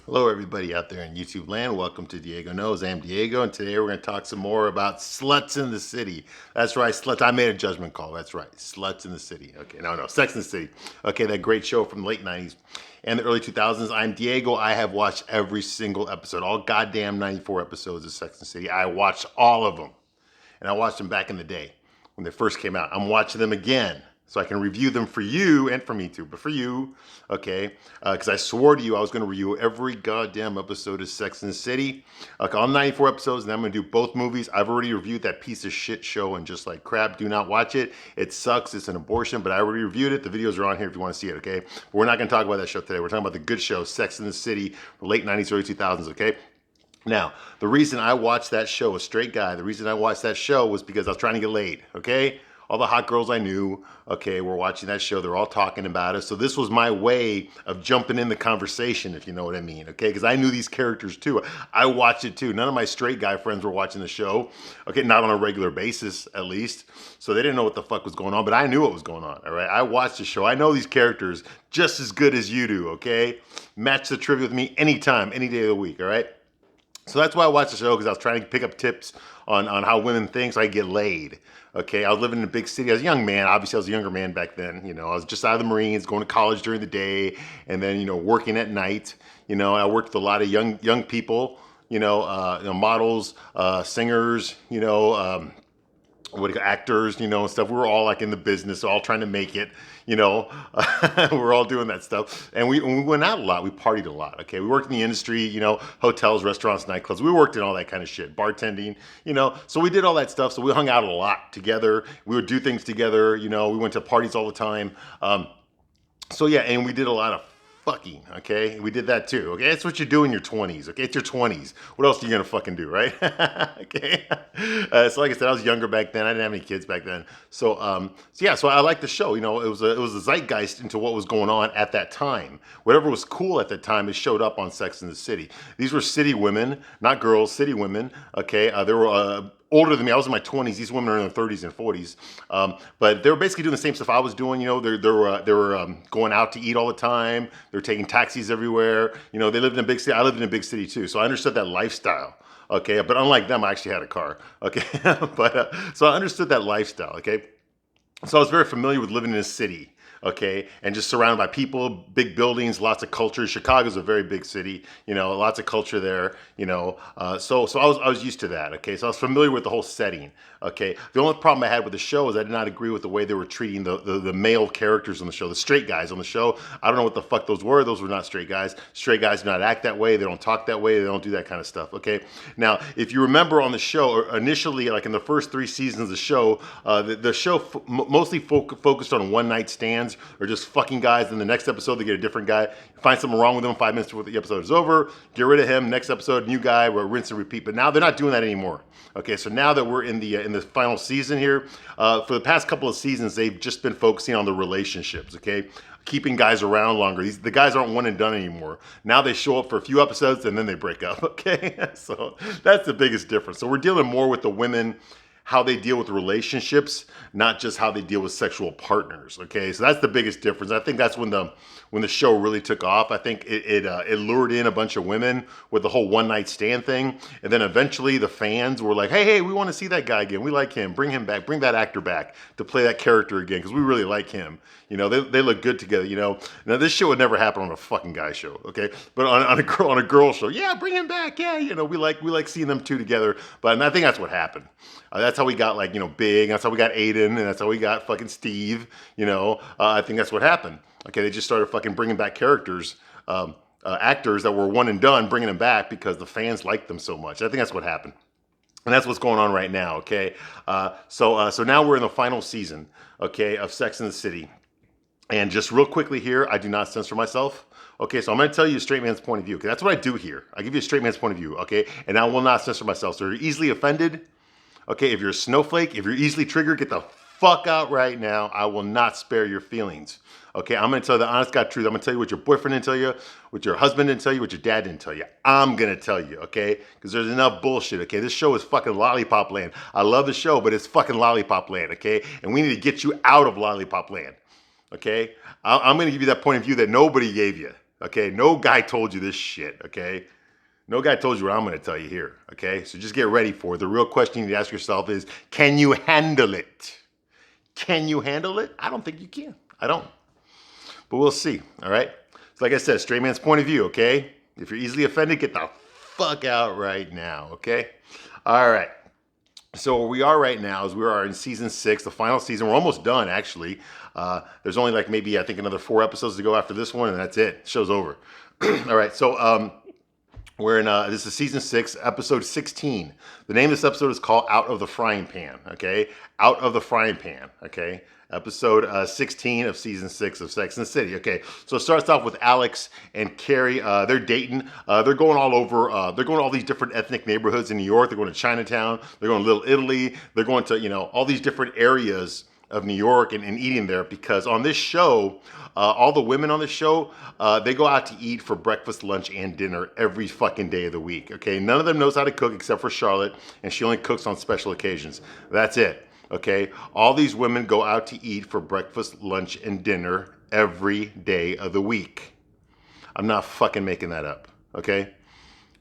Hello, everybody out there in YouTube land. Welcome to Diego Knows. I'm Diego, and today we're going to talk some more about sluts in the city. That's right, sluts. I made a judgment call. That's right, sluts in the city. Okay, no, Sex in the City. Okay, that great show from the late 90s and the early 2000s. I'm Diego. I have watched every single episode, all goddamn 94 episodes of Sex in the City. I watched all of them, and I watched them back in the day when they first came out. I'm watching them again so I can review them for you and for me too, but for you, okay? Because I swore to you I was going to review every goddamn episode of Sex and the City. Okay, all 94 episodes, and I'm going to do both movies. I've already reviewed that piece of shit show, and just like crap, do not watch it. It sucks. It's an abortion, but I already reviewed it. The videos are on here if you want to see it, okay? But we're not going to talk about that show today. We're talking about the good show, Sex and the City, late 90s, early 2000s, okay? Now, the reason I watched that show, a straight guy, the reason I watched that show was because I was trying to get laid, okay? All the hot girls I knew, okay, were watching that show. They're all talking about it. So this was my way of jumping in the conversation, if you know what I mean, okay? Because I knew these characters too. I watched it too. None of my straight guy friends were watching the show, okay? Not on a regular basis, at least. So they didn't know what the fuck was going on, but I knew what was going on, all right? I watched the show. I know these characters just as good as you do, okay? Match the trivia with me anytime, any day of the week, all right? So that's why I watched the show, because I was trying to pick up tips on how women think so I get laid. Okay, I was living in a big city. I was a young man. Obviously, I was a younger man back then. You know, I was just out of the Marines, going to college during the day, and then, you know, working at night. You know, I worked with a lot of young people, models, singers, actors, and stuff. We were all like in the business, all trying to make it, you know. We're all doing that stuff, and we went out a lot. We partied a lot. Okay, we worked in the industry, hotels, restaurants, nightclubs. We worked in all that kind of shit, bartending, So we did all that stuff. So we hung out a lot together. We would do things together. We went to parties all the time. So yeah, and we did a lot of fucking, okay? We did that too, okay? That's what you do in your 20s, okay? It's your 20s. What else are you gonna fucking do, right? Okay? So like I said, I was younger back then. I didn't have any kids back then. So I liked the show. It was a zeitgeist into what was going on at that time. Whatever was cool at that time, it showed up on Sex and the City. These were city women, not girls, city women, okay? They were older than me. I was in my 20s. These women are in their 30s and 40s. But they were basically doing the same stuff I was doing. They were going out to eat all the time. They were taking taxis everywhere. They lived in a big city. I lived in a big city too. So I understood that lifestyle. Okay. But unlike them, I actually had a car. Okay. So I understood that lifestyle. Okay. So I was very familiar with living in a city, okay, and just surrounded by people, big buildings, lots of culture. Chicago's a very big city, lots of culture there, So I was used to that, okay. So I was familiar with the whole setting, okay. The only problem I had with the show is I did not agree with the way they were treating the male characters on the show, the straight guys on the show. I don't know what the fuck those were. Those were not straight guys. Straight guys do not act that way. They don't talk that way. They don't do that kind of stuff, okay. Now, if you remember on the show, initially, like in the first 3 seasons of the show, the show mostly focused on one night stands or just fucking guys. In the next episode, they get a different guy. Find something wrong with them 5 minutes before the episode is over. Get rid of him. Next episode, new guy. We're rinse and repeat. But now they're not doing that anymore. Okay, so now that we're in the final season here, for the past couple of seasons, they've just been focusing on the relationships. Okay, keeping guys around longer. The guys aren't one and done anymore. Now they show up for a few episodes and then they break up. Okay, so that's the biggest difference. So we're dealing more with the women, how they deal with relationships, not just how they deal with sexual partners. Okay, so that's the biggest difference. I think that's when the show really took off. I think it lured in a bunch of women with the whole one night stand thing, and then eventually the fans were like, hey, we want to see that guy again. We like him. Bring him back. Bring that actor back to play that character again because we really like him. They look good together. Now this show would never happen on a fucking guy show, okay? But on a girl show, yeah, bring him back. Yeah, we like seeing them two together. But I think that's what happened. That's how we got Big. That's how we got Aiden, and that's how we got fucking Steve. I think that's what happened. Okay, they just started fucking bringing back characters, actors that were one and done, bringing them back because the fans liked them so much. I think that's what happened. And that's what's going on right now, okay? So now we're in the final season, okay, of Sex and the City. And just real quickly here, I do not censor myself. Okay, so I'm going to tell you a straight man's point of view. Okay, that's what I do here. I give you a straight man's point of view, okay? And I will not censor myself. So if you're easily offended, okay, if you're a snowflake, if you're easily triggered, get the fuck out right now. I will not spare your feelings. Okay, I'm going to tell you the honest God truth. I'm going to tell you what your boyfriend didn't tell you, what your husband didn't tell you, what your dad didn't tell you. I'm going to tell you, okay? Because there's enough bullshit, okay? This show is fucking lollipop land. I love the show, but it's fucking lollipop land, okay? And we need to get you out of lollipop land, okay? I'm going to give you that point of view that nobody gave you, Okay, no guy told you this shit. Okay, no guy told you what I'm going to tell you here. Okay, so just get ready for it. The real question you need to ask yourself is, can you handle it? Can you handle it? I don't think you can. I don't. But we'll see. All right. So like I said, straight man's point of view. Okay. If you're easily offended, get the fuck out right now. Okay. All right. So where we are right now is we are in season 6, the final season. We're almost done, actually. There's only like maybe I think another 4 episodes to go after this one, and that's it. Show's over. All right. So we're in this is season 6, episode 16. The name of this episode is called "Out of the Frying Pan." Okay, "Out of the Frying Pan." Okay, episode 16 of season 6 of Sex and the City. Okay, so it starts off with Alex and Carrie. They're dating. They're going all over. They're going to all these different ethnic neighborhoods in New York. They're going to Chinatown. They're going to Little Italy. They're going to all these different areas of New York and eating there, because on this show, all the women on the show, they go out to eat for breakfast, lunch, and dinner every fucking day of the week. Okay, none of them knows how to cook except for Charlotte, and she only cooks on special occasions. That's it. Okay, all these women go out to eat for breakfast, lunch, and dinner every day of the week. I'm not fucking making that up. Okay,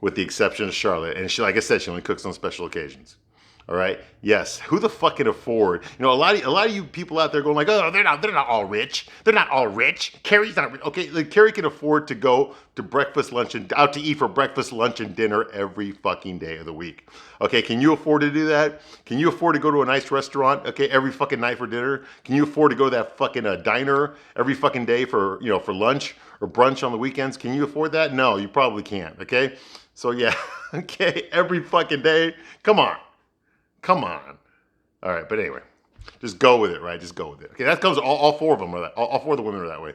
with the exception of Charlotte, and she, like I said, she only cooks on special occasions. All right. Yes. Who the fuck can afford? A lot of you people out there going like, oh, they're not all rich. They're not all rich. Carrie's not rich. Okay, like Carrie can afford to go to breakfast, lunch, and out to eat for breakfast, lunch, and dinner every fucking day of the week. Okay, can you afford to do that? Can you afford to go to a nice restaurant? Okay, every fucking night for dinner. Can you afford to go to that fucking diner every fucking day for for lunch or brunch on the weekends? Can you afford that? No, you probably can't. Okay, so yeah, okay, every fucking day. Come on. Come on. All right, but anyway, just go with it, right? Just go with it. Okay, that comes, all 4 of them are that. All 4 of the women are that way.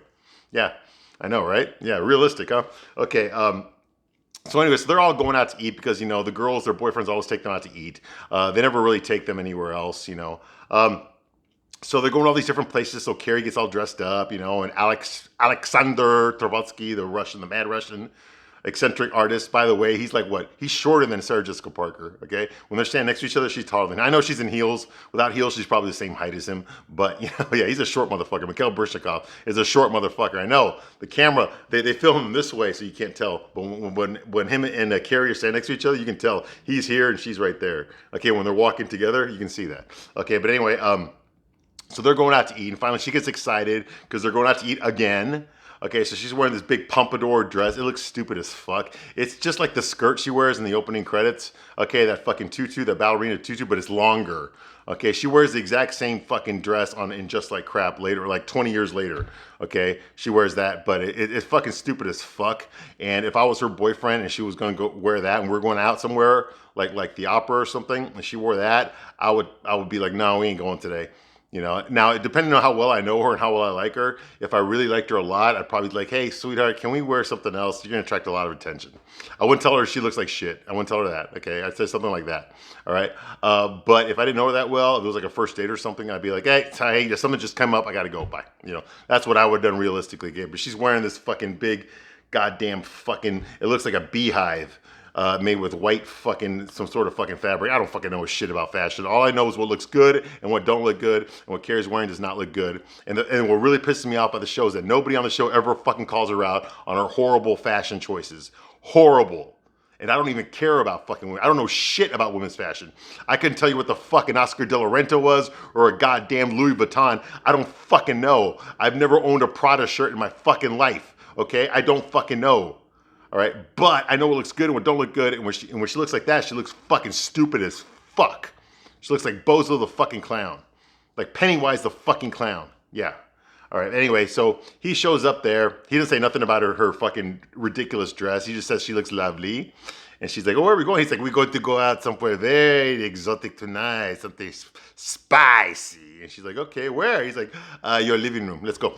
Yeah, I know, right? Yeah, realistic, huh? Okay, so anyway, so they're all going out to eat because, the girls, their boyfriends always take them out to eat. They never really take them anywhere else, So they're going to all these different places. So Carrie gets all dressed up, and Alexander Trotsky, the mad Russian, eccentric artist. By the way, he's like what? He's shorter than Sarah Jessica Parker. Okay, when they're standing next to each other, she's taller than him. I know she's in heels. Without heels, she's probably the same height as him. But yeah, he's a short motherfucker. Mikhail Brishnikov is a short motherfucker. I know the camera they film him this way so you can't tell. But when him and Carrie are standing next to each other, you can tell he's here and she's right there. Okay, when they're walking together, you can see that. Okay, but anyway, so they're going out to eat, and finally she gets excited because they're going out to eat again. Okay, so she's wearing this big pompadour dress. It looks stupid as fuck. It's just like the skirt she wears in the opening credits. Okay, that fucking tutu, that ballerina tutu, but it's longer. Okay, she wears the exact same fucking dress in Just Like Crap later, like 20 years later. Okay, she wears that, but it's fucking stupid as fuck. And if I was her boyfriend and she was gonna go wear that, and we're going out somewhere like the opera or something, and she wore that, I would be like, no, we ain't going today. Now depending on how well I know her and how well I like her, if I really liked her a lot, I'd probably be like, hey, sweetheart, can we wear something else? You're gonna attract a lot of attention. I wouldn't tell her she looks like shit. I wouldn't tell her that. Okay, I'd say something like that. All right. But if I didn't know her that well, if it was like a first date or something, I'd be like, hey, something just came up. I gotta go. Bye. That's what I would have done realistically. Okay? But she's wearing this fucking big, goddamn fucking. It looks like a beehive. Made with white fucking, some sort of fucking fabric. I don't fucking know shit about fashion. All I know is what looks good and what don't look good, and what Carrie's wearing does not look good. And what really pisses me off by the show is that nobody on the show ever fucking calls her out on her horrible fashion choices. Horrible. And I don't even care about fucking women. I don't know shit about women's fashion. I couldn't tell you what the fucking Oscar de la Renta was or a goddamn Louis Vuitton. I don't fucking know. I've never owned a Prada shirt in my fucking life. Okay? I don't fucking know. All right, but I know what looks good and what don't look good, and when she looks like that, she looks fucking stupid as fuck. She looks like Bozo the fucking clown, like Pennywise the fucking clown. Yeah. All right. Anyway, so he shows up there. He doesn't say nothing about her fucking ridiculous dress. He just says she looks lovely, and she's like, "Oh, where are we going?" He's like, "We're going to go out somewhere very exotic tonight, something spicy." And she's like, "Okay, where?" He's like, "Your living room. Let's go."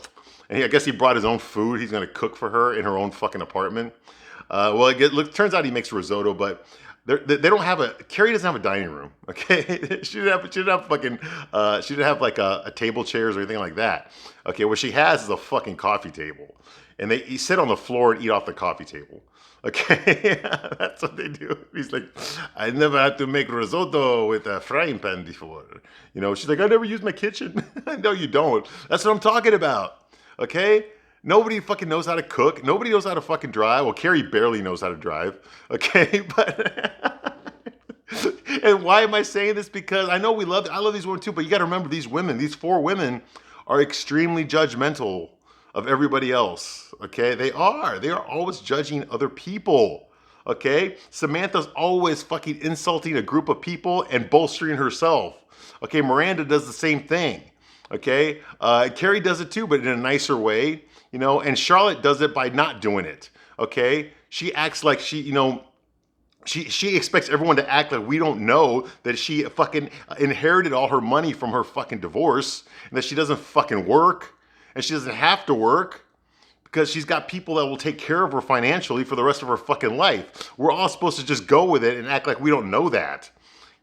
And I guess he brought his own food. He's gonna cook for her in her own fucking apartment. Turns out he makes risotto, but they don't have Carrie doesn't have a dining room. Okay, she didn't have like a table chairs or anything like that. Okay, what she has is a fucking coffee table, and they sit on the floor and eat off the coffee table. Okay, that's what they do. He's like, I never had to make risotto with a frying pan before. She's like, I never used my kitchen. No, you don't. That's what I'm talking about. Okay. Nobody fucking knows how to cook. Nobody knows how to fucking drive. Well, Carrie barely knows how to drive. Okay, but and why am I saying this? Because I know I love these women too, but you got to remember these women, these four women, are extremely judgmental of everybody else. Okay, they are. They are always judging other people. Okay, Samantha's always fucking insulting a group of people and bolstering herself. Okay, Miranda does the same thing. Okay, Carrie does it too, but in a nicer way. You know, and Charlotte does it by not doing it. Okay, she acts like she expects everyone to act like we don't know that she fucking inherited all her money from her fucking divorce and that she doesn't fucking work and she doesn't have to work because she's got people that will take care of her financially for the rest of her fucking life. We're all supposed to just go with it and act like we don't know that.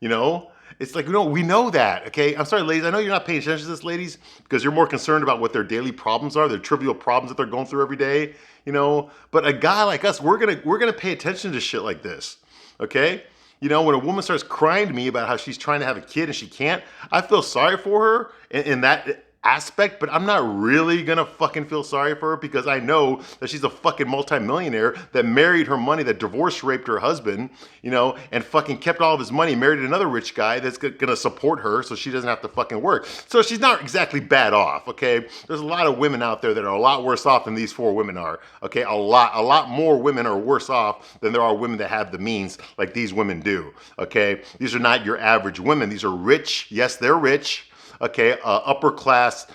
You know? It's like, we know that, okay? I'm sorry, ladies. I know you're not paying attention to this, ladies, because you're more concerned about what their daily problems are, their trivial problems that they're going through every day, you know? But a guy like us, we're gonna pay attention to shit like this, okay? You know, when a woman starts crying to me about how she's trying to have a kid and she can't, I feel sorry for her in that aspect, but I'm not really gonna fucking feel sorry for her because I know that she's a fucking multimillionaire that married her money, that divorce raped her husband, you know, and fucking kept all of his money, married another rich guy that's gonna support her so she doesn't have to fucking work. So she's not exactly bad off, okay? There's a lot of women out there that are a lot worse off than these four women are, okay? A lot more women are worse off than there are women that have the means like these women do, okay? These are not your average women. These are rich. Yes, they're rich. Okay, upper class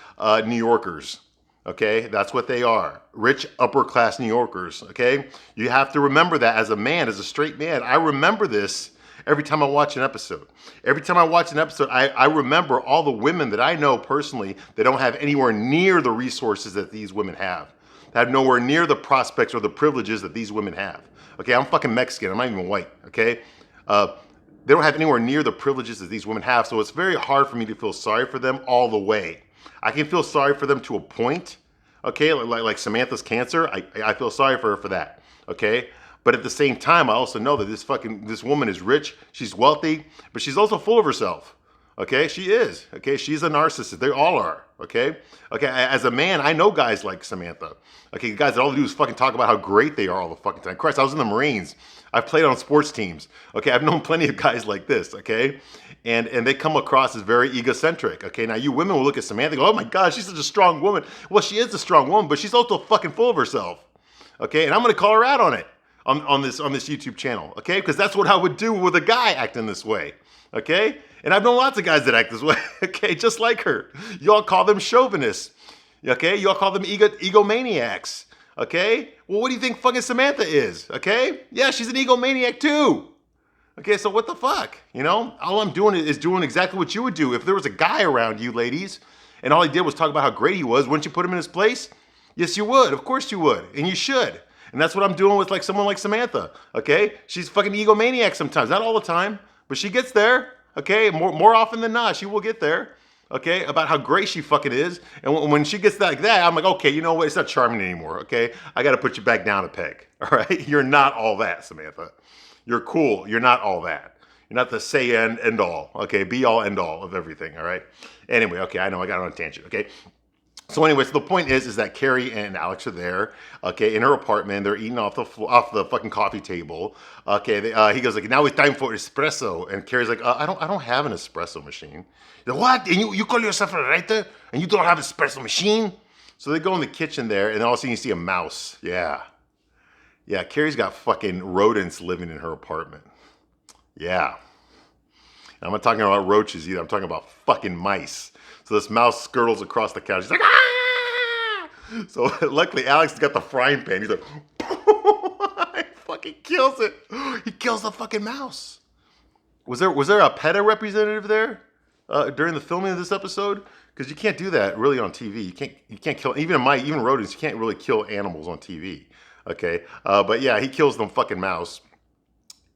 New Yorkers. Okay, that's what they are. Rich upper class New Yorkers. Okay, you have to remember that as a man, as a straight man. I remember this every time I watch an episode. Every time I watch an episode, I remember all the women that I know personally that don't have anywhere near the resources that these women have. That have nowhere near the prospects or the privileges that these women have. Okay, I'm fucking Mexican. I'm not even white. Okay. They don't have anywhere near the privileges that these women have, so it's very hard for me to feel sorry for them all the way. I can feel sorry for them to a point, okay? Like Samantha's cancer, I feel sorry for her for that, okay? But at the same time, I also know that this woman is rich, she's wealthy, but she's also full of herself, okay? She is, okay? She's a narcissist. They all are, okay? Okay, as a man, I know guys like Samantha, okay? Guys that all they do is fucking talk about how great they are all the fucking time. Christ, I was in the Marines. I've played on sports teams, okay? I've known plenty of guys like this, okay? And they come across as very egocentric, okay? Now, you women will look at Samantha and go, oh my God, she's such a strong woman. Well, she is a strong woman, but she's also fucking full of herself, okay? And I'm gonna call her out on it on this YouTube channel, okay? Because that's what I would do with a guy acting this way, okay? And I've known lots of guys that act this way, okay? Just like her. Y'all call them chauvinists, okay? Y'all call them egomaniacs. Okay? Well, what do you think fucking Samantha is? Okay? Yeah, she's an egomaniac too. Okay, so what the fuck? You know? All I'm doing is doing exactly what you would do. If there was a guy around you, ladies, and all he did was talk about how great he was, wouldn't you put him in his place? Yes, you would. Of course you would. And you should. And that's what I'm doing with like someone like Samantha. Okay? She's fucking egomaniac sometimes. Not all the time. But she gets there. Okay? More often than not, she will get there. Okay, about how great she fucking is. And when she gets like that, I'm like, okay, you know what? It's not charming anymore, okay? I got to put you back down a peg, all right? You're not all that, Samantha. You're cool. You're not all that. You're not the say end all, okay? Be all end all of everything, all right? Anyway, okay, I know I got on a tangent, okay? So anyway, so the point is that Carrie and Alex are there, okay, in her apartment. They're eating off the fucking coffee table. Okay, he goes like, now it's time for espresso, and Carrie's like, I don't have an espresso machine. He's like, what? And you call yourself a writer, and you don't have an espresso machine? So they go in the kitchen there, and all of a sudden you see a mouse. Yeah, Carrie's got fucking rodents living in her apartment. Yeah, and I'm not talking about roaches either. I'm talking about fucking mice. So this mouse skirtles across the couch. He's like, ah! So luckily Alex has got the frying pan. He's like, he fucking kills it. He kills the fucking mouse. Was there a PETA representative there during the filming of this episode? Because you can't do that really on TV. You can't kill even rodents. You can't really kill animals on TV. Okay, but yeah, he kills the fucking mouse.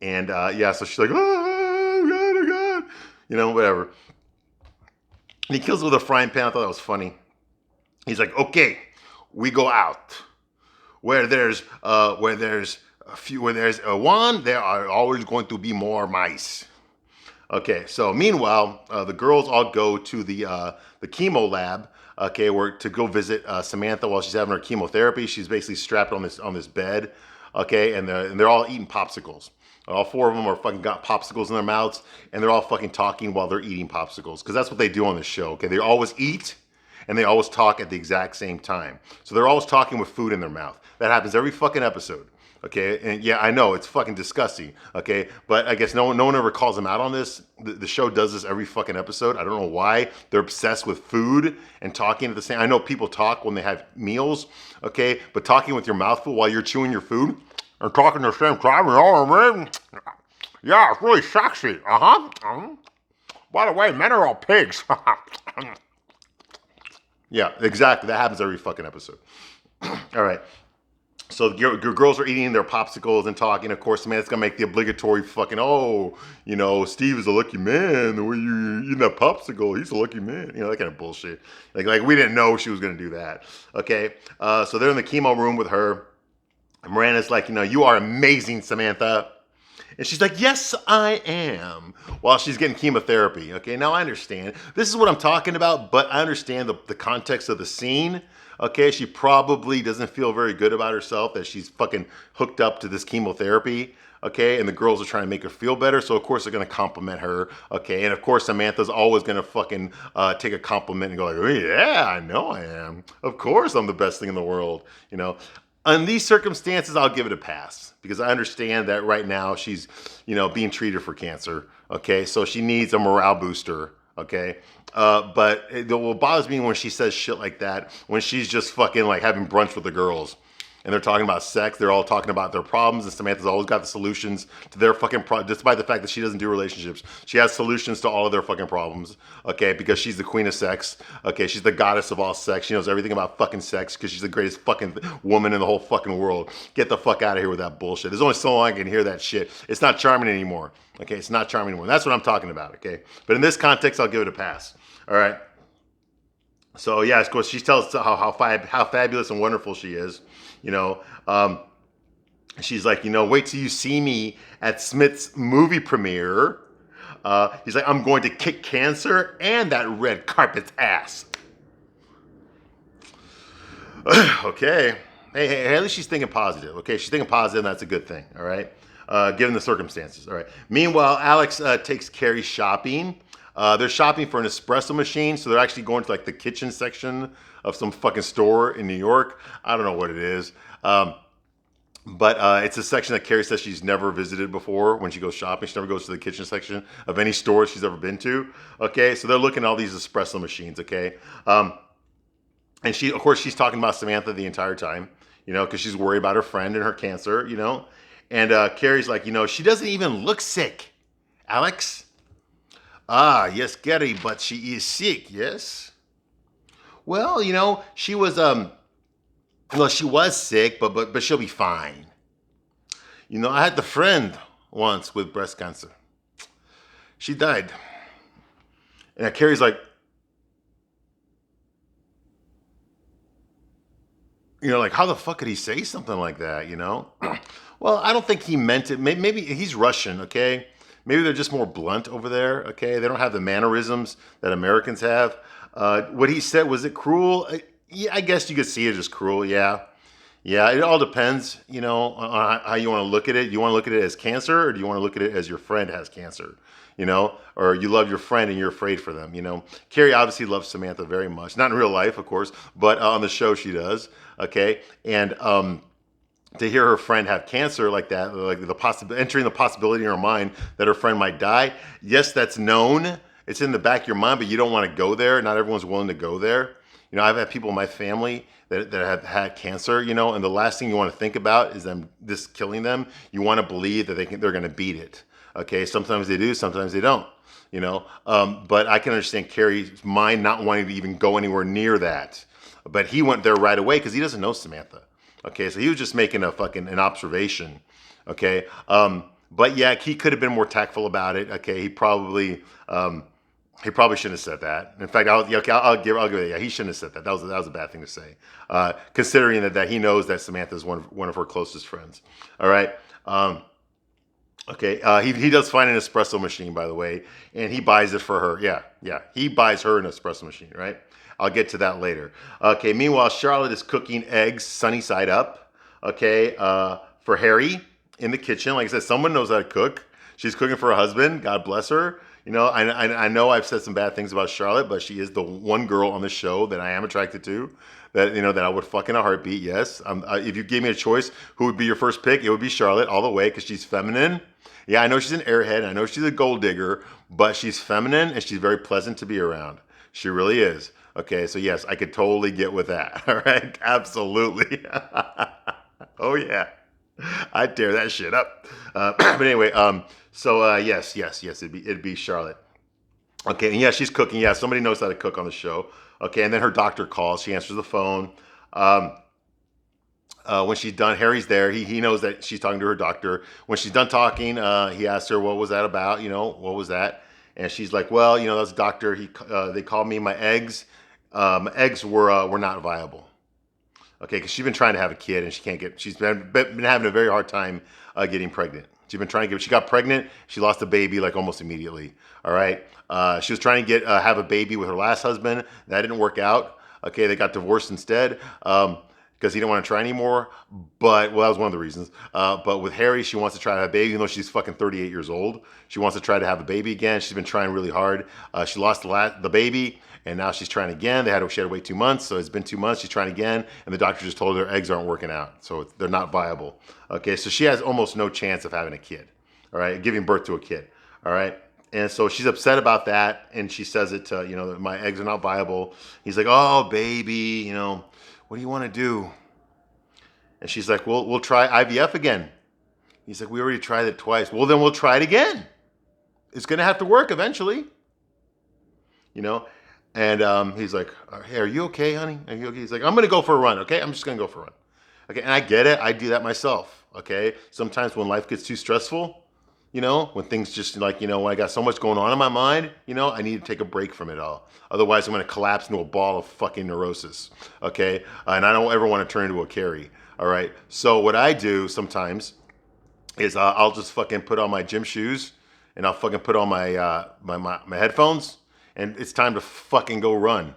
And yeah, so she's like, oh God, you know, whatever. And he kills it with a frying pan. I thought that was funny. He's like, okay, we go out. Where there's one, there are always going to be more mice. Okay, so meanwhile, the girls all go to the chemo lab okay, where to go visit Samantha while she's having her chemotherapy. She's basically strapped on this bed, okay, and they're all eating popsicles. All four of them are fucking got popsicles in their mouths, and they're all fucking talking while they're eating popsicles, because that's what they do on this show. Okay, they always eat, and they always talk at the exact same time. So they're always talking with food in their mouth. That happens every fucking episode. Okay, and yeah, I know it's fucking disgusting. Okay, but I guess no one ever calls them out on this. The show does this every fucking episode. I don't know why they're obsessed with food and talking at the same. I know people talk when they have meals. Okay, but talking with your mouth full while you're chewing your food and talking at the same time, you know what I mean? Yeah, it's really sexy. By the way, men are all pigs. Yeah, exactly. That happens every fucking episode. All right. So your girls are eating their popsicles and talking. Of course, man, it's gonna make the obligatory fucking, oh, you know, Steve is a lucky man. The way you eating that popsicle, he's a lucky man. You know, that kind of bullshit. Like we didn't know she was gonna do that. Okay, so they're in the chemo room with her. And Miranda's like, you know, you are amazing, Samantha. And she's like, yes, I am, while she's getting chemotherapy. Okay, now I understand. This is what I'm talking about, but I understand the context of the scene. Okay, she probably doesn't feel very good about herself that she's fucking hooked up to this chemotherapy. Okay, and the girls are trying to make her feel better, so of course they're gonna compliment her. Okay, and of course Samantha's always gonna fucking take a compliment and go like, oh, yeah, I know I am. Of course I'm the best thing in the world, you know. In these circumstances, I'll give it a pass because I understand that right now she's, you know, being treated for cancer. Okay, so she needs a morale booster. Okay, but what bothers me when she says shit like that, when she's just fucking like having brunch with the girls, and they're talking about sex, they're all talking about their problems, and Samantha's always got the solutions to their fucking problems, despite the fact that she doesn't do relationships. She has solutions to all of their fucking problems, okay, because she's the queen of sex, okay, she's the goddess of all sex, she knows everything about fucking sex, because she's the greatest fucking woman in the whole fucking world. Get the fuck out of here with that bullshit. There's only so long I can hear that shit. It's not charming anymore, okay, it's not charming anymore. That's what I'm talking about, okay, but in this context, I'll give it a pass, all right. So yeah, of course, she tells how fabulous and wonderful she is. You know, she's like, you know, wait till you see me at Smith's movie premiere. He's like, I'm going to kick cancer and that red carpet's ass. Okay. Hey, at least she's thinking positive. Okay, she's thinking positive, and that's a good thing. All right, given the circumstances. All right. Meanwhile, Alex takes Carrie shopping. They're shopping for an espresso machine, so they're actually going to like the kitchen section of some fucking store in New York. I don't know what it is. But it's a section that Carrie says she's never visited before when she goes shopping. She never goes to the kitchen section of any store she's ever been to. Okay, so they're looking at all these espresso machines, okay? And she, of course, she's talking about Samantha the entire time, you know, because she's worried about her friend and her cancer, you know? And Carrie's like, you know, she doesn't even look sick, Alex. Ah, yes, Gary, but she is sick, yes? Well, you know, she was, she was sick, but she'll be fine. You know, I had a friend once with breast cancer. She died. And Carrie's like, you know, like, how the fuck could he say something like that, you know? Well, I don't think he meant it. Maybe he's Russian, okay? Maybe they're just more blunt over there, okay? They don't have the mannerisms that Americans have. What he said, was it cruel? Yeah, I guess you could see it as cruel, yeah. Yeah, it all depends, you know, on how you want to look at it. You want to look at it as cancer, or do you want to look at it as your friend has cancer, you know? Or you love your friend and you're afraid for them, you know? Carrie obviously loves Samantha very much. Not in real life, of course, but on the show she does, okay? And to hear her friend have cancer like that, like entering the possibility in her mind that her friend might die, yes, that's known. It's in the back of your mind, but you don't want to go there. Not everyone's willing to go there. You know, I've had people in my family that have had cancer, you know, and the last thing you want to think about is this killing them. You want to believe that they're going to beat it. Okay, sometimes they do, sometimes they don't. You know, but I can understand Carrie's mind not wanting to even go anywhere near that. But he went there right away because he doesn't know Samantha. Okay, so he was just making an observation. Okay, but yeah, he could have been more tactful about it. Okay, he probably shouldn't have said that. In fact, I'll give it. Yeah, he shouldn't have said that. That was a bad thing to say, considering that he knows that Samantha is one of her closest friends. All right. Okay. He does find an espresso machine, by the way, and he buys it for her. Yeah. He buys her an espresso machine, right? I'll get to that later. Okay, meanwhile, Charlotte is cooking eggs sunny side up, okay, for Harry in the kitchen. Like I said, someone knows how to cook. She's cooking for her husband. God bless her. You know, I know I've said some bad things about Charlotte, but she is the one girl on the show that I am attracted to. That, you know, that I would fuck in a heartbeat. Yes, if you gave me a choice, who would be your first pick? It would be Charlotte all the way because she's feminine. Yeah, I know she's an airhead. I know she's a gold digger, but she's feminine and she's very pleasant to be around. She really is. Okay, so yes, I could totally get with that. All right, absolutely. Oh yeah, I'd tear that shit up. But anyway, yes, it'd be Charlotte. Okay, and yeah, she's cooking. Yeah, somebody knows how to cook on the show. Okay, and then her doctor calls. She answers the phone. Um, when she's done, Harry's there. He knows that she's talking to her doctor. When she's done talking, he asks her, "What was that about? You know, what was that?" And she's like, "Well, you know, that's doctor. They called me my eggs. My eggs were not viable. Okay, because she's been trying to have a kid and she can't get. She's been having a very hard time getting pregnant. She's been trying to get. She got pregnant. She lost a baby like almost immediately. All right. She was trying to have a baby with her last husband. That didn't work out. Okay, they got divorced instead because he didn't want to try anymore. But well, that was one of the reasons. But with Harry, she wants to try to have a baby, even though she's fucking 38 years old. She wants to try to have a baby again. She's been trying really hard. She lost the baby. And now she's trying again. She had to wait 2 months, so it's been 2 months. She's trying again, and the doctor just told her her eggs aren't working out, so they're not viable. Okay, so she has almost no chance of having a kid. All right, giving birth to a kid. All right, and so she's upset about that, and she says it to, you know, that my eggs are not viable. He's like, "Oh, baby, you know, what do you want to do?" And she's like, "Well, we'll try IVF again." He's like, "We already tried it twice." "Well, then we'll try it again. It's gonna have to work eventually." You know. And he's like, "Hey, are you okay, honey? Are you okay?" He's like, "I'm going to go for a run, okay? I'm just going to go for a run." Okay, and I get it. I do that myself, okay? Sometimes when life gets too stressful, you know, when things just like, you know, when I got so much going on in my mind, you know, I need to take a break from it all. Otherwise, I'm going to collapse into a ball of fucking neurosis, okay? And I don't ever want to turn into a Carrie, all right? So what I do sometimes is I'll just fucking put on my gym shoes and I'll fucking put on my headphones, and it's time to fucking go run.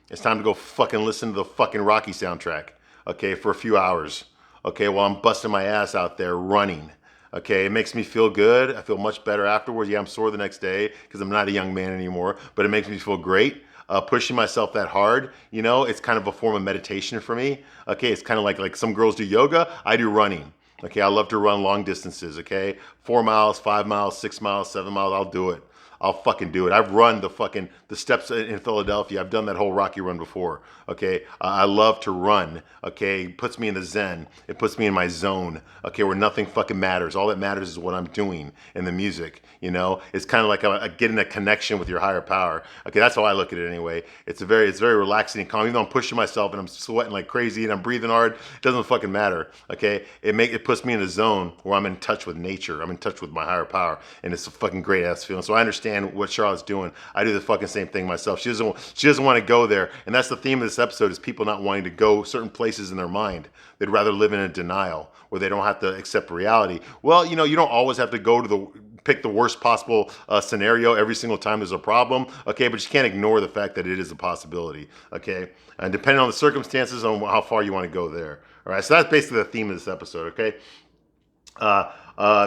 It's time to go fucking listen to the fucking Rocky soundtrack, okay, for a few hours, okay, while I'm busting my ass out there running, okay. It makes me feel good. I feel much better afterwards. Yeah, I'm sore the next day because I'm not a young man anymore, but it makes me feel great. Pushing myself that hard, you know, it's kind of a form of meditation for me, okay. It's kind of like some girls do yoga. I do running. Okay, I love to run long distances, okay? 4 miles, 5 miles, 6 miles, 7 miles, I'll do it. I'll fucking do it. I've run the steps in Philadelphia. I've done that whole Rocky run before. Okay, I love to run. Okay, it puts me in the zen. It puts me in my zone. Okay, where nothing fucking matters. All that matters is what I'm doing in the music. You know, it's kind of like getting a connection with your higher power. Okay, that's how I look at it anyway. It's very relaxing and calm. Even though I'm pushing myself and I'm sweating like crazy and I'm breathing hard, it doesn't fucking matter. Okay, it puts me in a zone where I'm in touch with nature. I'm in touch with my higher power, and it's a fucking great ass feeling. So I understand what Charlotte's doing. I do the fucking same thing myself. She doesn't want to go there, and that's the theme of this episode: is people not wanting to go certain places in their mind. They'd rather live in a denial where they don't have to accept reality. Well, you know, you don't always have to go to pick the worst possible scenario every single time there's a problem. Okay, but you can't ignore the fact that it is a possibility. Okay, and depending on the circumstances, on how far you want to go there. All right, so that's basically the theme of this episode. Okay.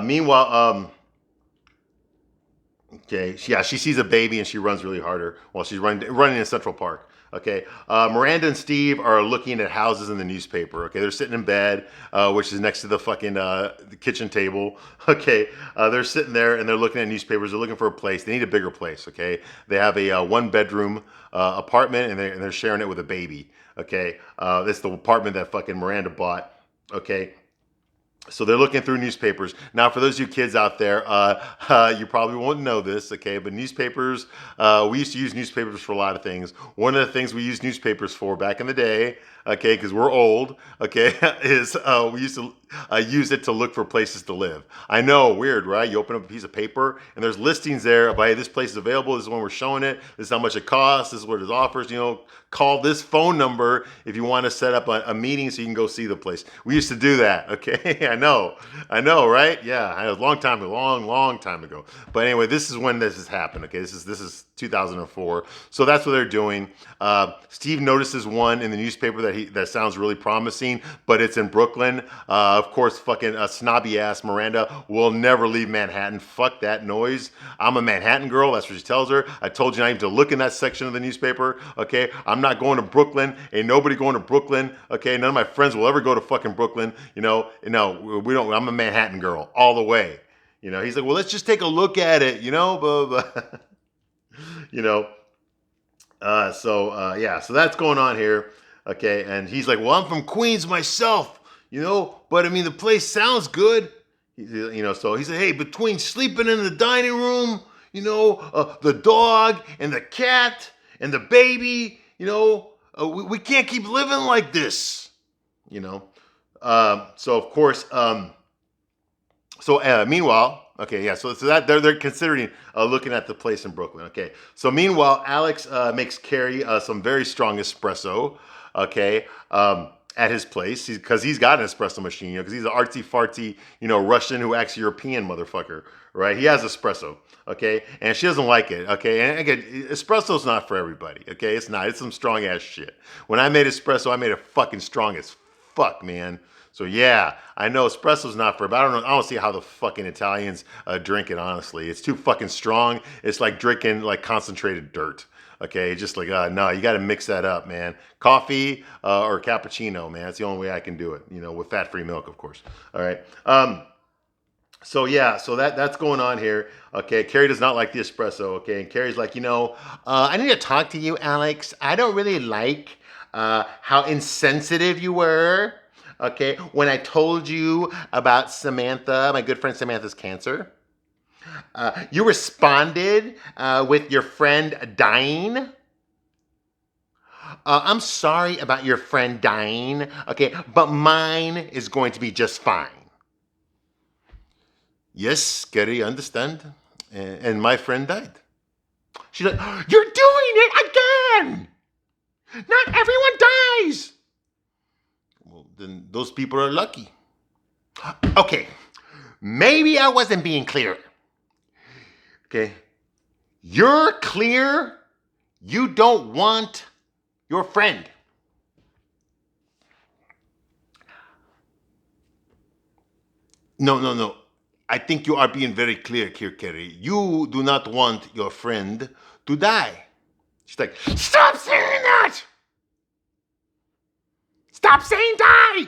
Meanwhile. Okay, yeah, she sees a baby and she runs really harder while she's running in Central Park. Okay, Miranda and Steve are looking at houses in the newspaper. Okay, they're sitting in bed, which is next to the fucking the kitchen table. Okay, they're sitting there and they're looking at newspapers. They're looking for a place. They need a bigger place. Okay, they have a 1-bedroom apartment and they're sharing it with a baby. Okay, this is the apartment that fucking Miranda bought. Okay. So they're looking through newspapers. Now, for those of you kids out there, you probably won't know this, okay? But newspapers, we used to use newspapers for a lot of things. One of the things we used newspapers for back in the day okay, because we're old, okay, is we used to use it to look for places to live. I know, weird, right? You open up a piece of paper and there's listings there about, hey, this place is available. This is when we're showing it. This is how much it costs. This is what it offers. You know, call this phone number if you want to set up a meeting so you can go see the place. We used to do that, okay? I know, right? Yeah, a long time ago, long time ago. But anyway, this is when this has happened, okay? This is 2004. So that's what they're doing. Steve notices one in the newspaper that sounds really promising, but it's in Brooklyn. Of course, fucking snobby ass Miranda will never leave Manhattan. Fuck that noise. I'm a Manhattan girl. That's what she tells her. I told you not even to look in that section of the newspaper. Okay, I'm not going to Brooklyn. Ain't nobody going to Brooklyn. Okay, none of my friends will ever go to fucking Brooklyn. You know, no, we don't. I'm a Manhattan girl all the way. You know, he's like, well, let's just take a look at it. You know, but you know. So that's going on here. Okay, and he's like, well, I'm from Queens myself, you know, but I mean, the place sounds good. You know, so he said, hey, between sleeping in the dining room, you know, the dog and the cat and the baby, you know, we can't keep living like this, you know. So of course, meanwhile, okay, yeah, so that they're considering looking at the place in Brooklyn. Okay, so meanwhile, Alex makes Carrie some very strong espresso. Okay, at his place because he's got an espresso machine. You know, because he's an artsy fartsy, you know, Russian who acts European motherfucker, right? He has espresso. Okay, and she doesn't like it. Okay, and again, espresso's not for everybody. Okay, it's not. It's some strong ass shit. When I made espresso, I made it fucking strong as fuck, man. So yeah, I know espresso's not for, but I don't see how the fucking Italians drink it, honestly. It's too fucking strong. It's like drinking like concentrated dirt. Okay, just like, no, you got to mix that up, man. Coffee or cappuccino, man. That's the only way I can do it, you know, with fat-free milk, of course. All right. So yeah, so that's going on here. Okay, Carrie does not like the espresso. Okay, and Carrie's like, you know, I need to talk to you, Alex. I don't really like how insensitive you were. Okay, when I told you about Samantha, my good friend Samantha's cancer, you responded with your friend dying. I'm sorry about your friend dying, okay, but mine is going to be just fine. Yes, Gary, understand. And my friend died. She's like, you're doing it again! Not everyone dies! Well, then those people are lucky. Okay, maybe I wasn't being clear. Okay, you're clear you don't want your friend. No. I think you are being very clear here, Carrie. You do not want your friend to die. She's like, stop saying that! Stop saying die!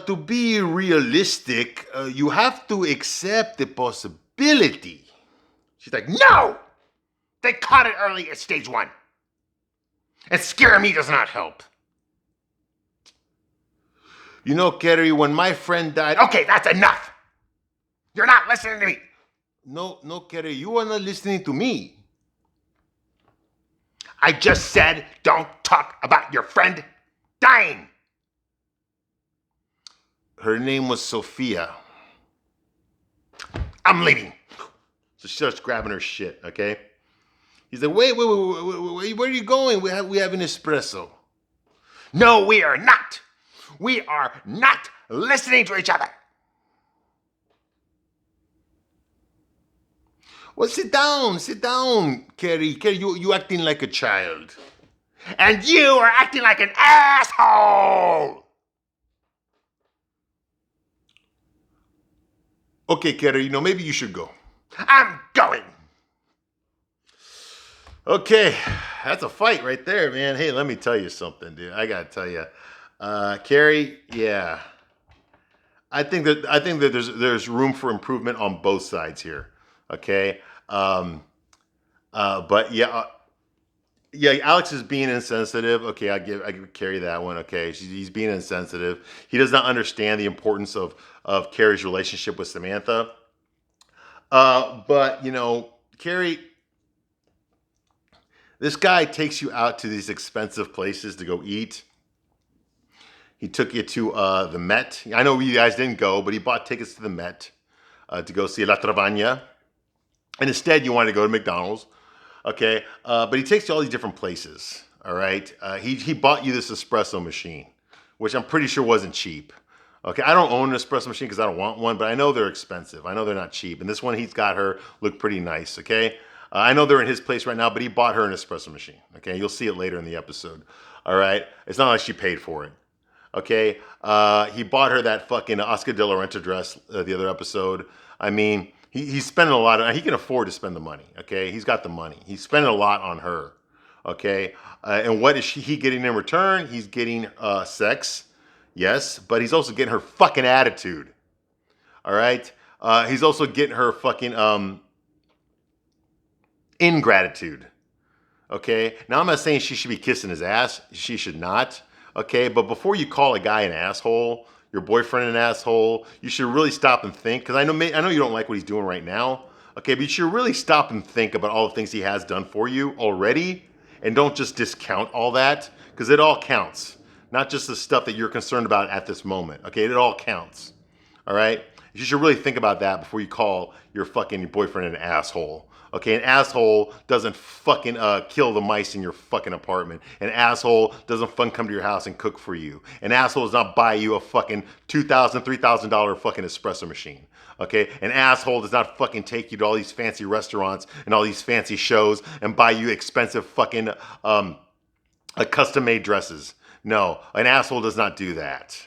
To be realistic, you have to accept the possibility. She's like, no! They caught it early at stage 1. And scaring me does not help. You know, Kerry, when my friend died... Okay, that's enough! You're not listening to me! No, Kerry, you are not listening to me. I just said don't talk about your friend dying. Her name was Sophia. I'm leaving. So she starts grabbing her shit, okay? He's like, wait, where are you going? We have an espresso. No, we are not. We are not listening to each other. Well, sit down, Kerry. Kerry, you acting like a child. And you are acting like an asshole. Okay, Kerry, you know, maybe you should go. I'm going. Okay, that's a fight right there, man. Hey, let me tell you something, dude. I gotta tell you, Carrie. Yeah, I think that there's room for improvement on both sides here. Okay, but yeah, Alex is being insensitive. Okay, I give Carrie that one. Okay, he's being insensitive. He does not understand the importance of Carrie's relationship with Samantha. But you know, Carrie. This guy takes you out to these expensive places to go eat. He took you to the Met. I know you guys didn't go, but he bought tickets to the Met to go see La Travagna. And instead, you wanted to go to McDonald's. Okay, but he takes you all these different places. All right, he bought you this espresso machine, which I'm pretty sure wasn't cheap. Okay, I don't own an espresso machine because I don't want one, but I know they're expensive. I know they're not cheap. And this one he's got her look pretty nice. Okay, I know they're in his place right now, but he bought her an espresso machine. Okay, you'll see it later in the episode. All right, it's not like she paid for it. Okay, he bought her that fucking Oscar de la Renta dress the other episode. I mean, he's spending a lot. He can afford to spend the money. Okay, he's got the money. He's spending a lot on her. Okay, and what is he getting in return? He's getting sex, yes, but he's also getting her fucking attitude. All right, he's also getting her fucking ingratitude. Okay, now I'm not saying she should be kissing his ass. She should not. Okay, but before you call a guy an asshole, your boyfriend an asshole, you should really stop and think. Because I know you don't like what he's doing right now. Okay, but you should really stop and think about all the things he has done for you already, and don't just discount all that, because it all counts. Not just the stuff that you're concerned about at this moment. Okay, it all counts. All right, you should really think about that before you call your fucking boyfriend an asshole. Okay, an asshole doesn't fucking kill the mice in your fucking apartment. An asshole doesn't fucking come to your house and cook for you. An asshole does not buy you a fucking $2,000, $3,000 fucking espresso machine. Okay, an asshole does not fucking take you to all these fancy restaurants and all these fancy shows and buy you expensive fucking custom-made dresses. No, an asshole does not do that.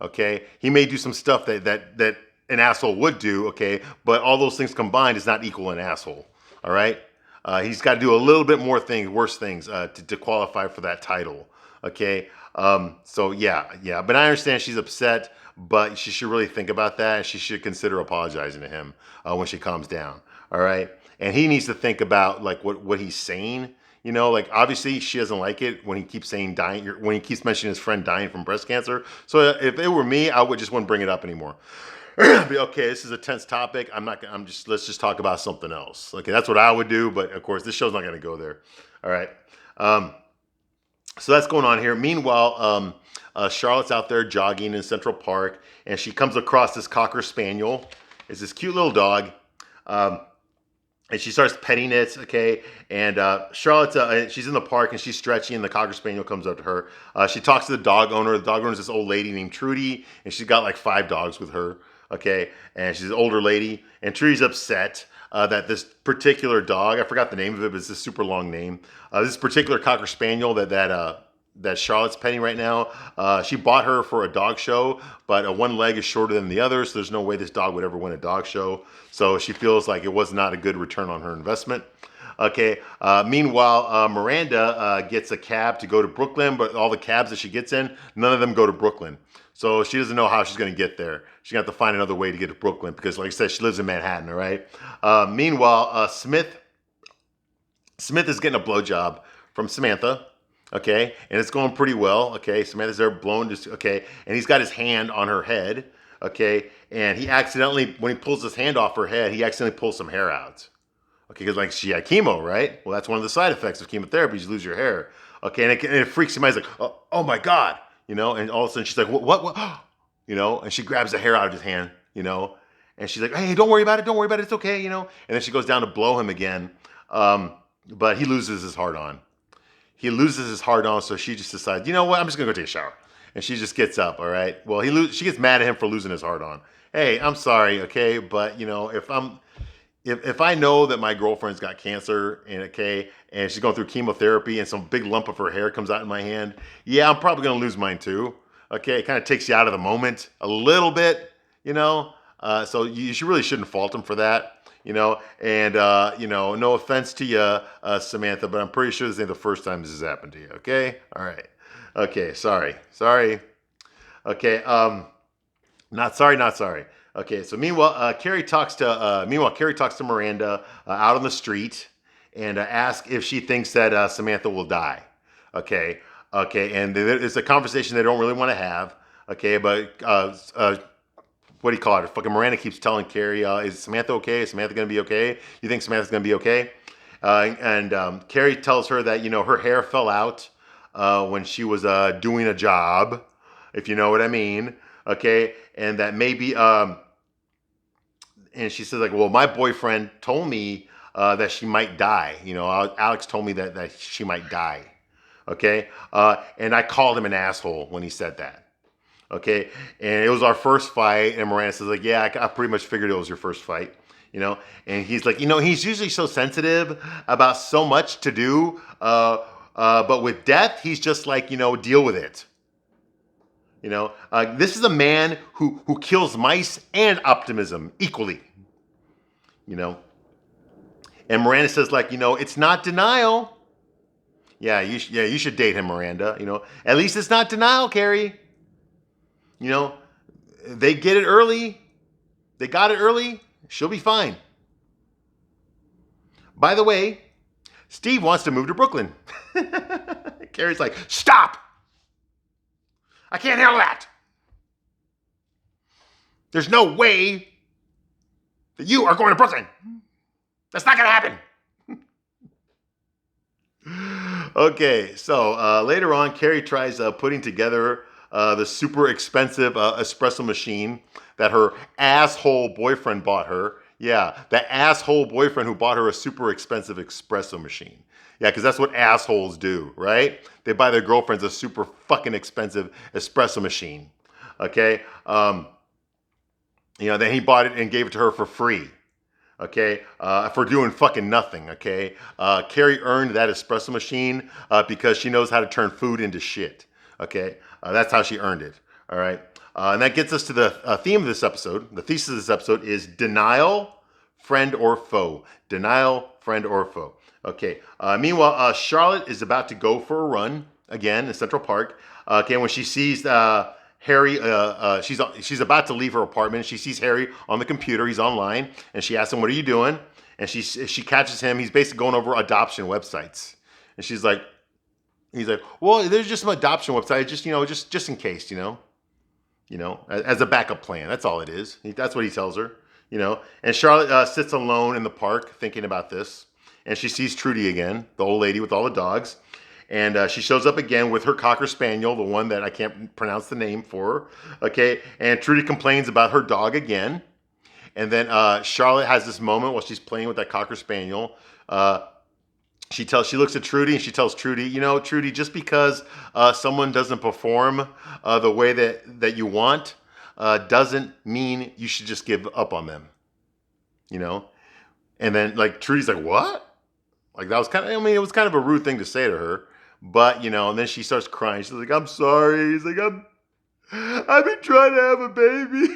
Okay, he may do some stuff that an asshole would do. Okay, but all those things combined is not equal an asshole. All right, he's got to do a little bit more things, worse things, to qualify for that title. Okay, so yeah, but I understand she's upset, but she should really think about that, and she should consider apologizing to him when she calms down. All right, and he needs to think about like what he's saying. You know, like obviously she doesn't like it when he keeps saying dying, when he keeps mentioning his friend dying from breast cancer. So if it were me, I would just wouldn't bring it up anymore. Okay, this is a tense topic. Let's just talk about something else. Okay, that's what I would do, but of course this show's not going to go there. All right. So that's going on here. Meanwhile, Charlotte's out there jogging in Central Park, and she comes across this Cocker Spaniel. It's this cute little dog. And she starts petting it, okay? And Charlotte, she's in the park and she's stretching, and the Cocker Spaniel comes up to her. She talks to the dog owner. The dog owner is this old lady named Trudy, and she's got like 5 dogs with her, okay? And she's an older lady, and Trudy's upset that this particular dog, I forgot the name of it, but it's a super long name. This particular Cocker Spaniel that Charlotte's petting right now, she bought her for a dog show, but one leg is shorter than the other, so there's no way this dog would ever win a dog show. So she feels like it was not a good return on her investment. Okay. Meanwhile, Miranda gets a cab to go to Brooklyn, but all the cabs that she gets in, none of them go to Brooklyn. So she doesn't know how she's going to get there. She's going to have to find another way to get to Brooklyn because, like I said, she lives in Manhattan, all right? Meanwhile, Smith is getting a blowjob from Samantha. Okay, and it's going pretty well. Okay, Samantha's there blown just okay, and he's got his hand on her head. Okay, and he accidentally, when he pulls his hand off her head, he accidentally pulls some hair out. Okay, because like she had chemo, right? Well, that's one of the side effects of chemotherapy. You lose your hair. Okay, and it freaks him out. He's like, oh my god, you know. And all of a sudden she's like, what? You know, and she grabs the hair out of his hand, you know, and she's like, hey, don't worry about it, it's okay, you know. And then she goes down to blow him again, but he loses his heart on. So she just decides, you know what, I'm just gonna go take a shower. And she just gets up, all right? Well, she gets mad at him for losing his heart on. Hey, I'm sorry, okay? But, you know, if I know that my girlfriend's got cancer and she's going through chemotherapy and some big lump of her hair comes out in my hand, yeah, I'm probably gonna lose mine too. Okay, it kind of takes you out of the moment a little bit, you know? So you really shouldn't fault him for that. You know, and, you know, no offense to you, Samantha, but I'm pretty sure this ain't the first time this has happened to you, okay? All right. Okay, sorry. Okay, not sorry. Okay, so meanwhile, Carrie talks to Miranda out on the street and asks if she thinks that Samantha will die. Okay, and it's a conversation they don't really want to have, okay, but what do you call it? Fucking Miranda keeps telling Carrie, is Samantha okay? Is Samantha going to be okay? You think Samantha's going to be okay? Carrie tells her that, her hair fell out when she was doing a job, if you know what I mean. Okay. And that maybe, and she says, like, well, my boyfriend told me that she might die. Alex told me that she might die. Okay. And I called him an asshole when he said that. Okay, and it was our first fight, and Miranda says, like, yeah, I pretty much figured it was your first fight, and he's like, he's usually so sensitive about so much to do, but with death, he's just like, deal with it. This is a man who kills mice and optimism equally, and Miranda says, like, it's not denial. Yeah, you should date him, Miranda. At least it's not denial, Carrie. They get it early. They got it early. She'll be fine. By the way, Steve wants to move to Brooklyn. Carrie's like, stop! I can't handle that. There's no way that you are going to Brooklyn. That's not going to happen. Okay, so later on, Carrie tries putting together the super expensive espresso machine that her asshole boyfriend bought her. Yeah, the asshole boyfriend who bought her a super expensive espresso machine. Yeah, because that's what assholes do, right? They buy their girlfriends a super fucking expensive espresso machine. Okay? Then he bought it and gave it to her for free. Okay, for doing fucking nothing. Okay, Carrie earned that espresso machine because she knows how to turn food into shit. Okay, that's how she earned it. All right, and that gets us to the theme of this episode. The thesis of this episode is denial, friend or foe. Denial, friend or foe. Okay. Meanwhile, Charlotte is about to go for a run again in Central Park. Okay, when she sees Harry, she's about to leave her apartment. She sees Harry on the computer. He's online, and she asks him, "What are you doing?" And she catches him. He's basically going over adoption websites, and he's like, "Well, there's just some adoption website, just in case, as a backup plan. That's all it is." That's what he tells her, And Charlotte sits alone in the park thinking about this, and she sees Trudy again, the old lady with all the dogs. And she shows up again with her Cocker Spaniel, the one that I can't pronounce the name for. Okay, and Trudy complains about her dog again. And then Charlotte has this moment while she's playing with that Cocker Spaniel. She looks at Trudy and she tells Trudy, Trudy, just because someone doesn't perform the way that you want doesn't mean you should just give up on them. And then like Trudy's like, what? Like that was it was kind of a rude thing to say to her. But, and then she starts crying. She's like, I'm sorry. He's like, I've been trying to have a baby.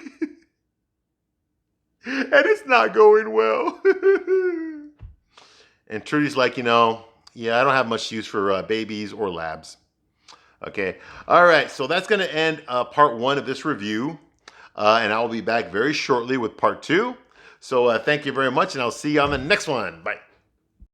And it's not going well. And Trudy's like, yeah, I don't have much use for babies or labs. Okay. All right. So that's going to end part 1 of this review. And I will be back very shortly with part 2. So thank you very much. And I'll see you on the next one. Bye.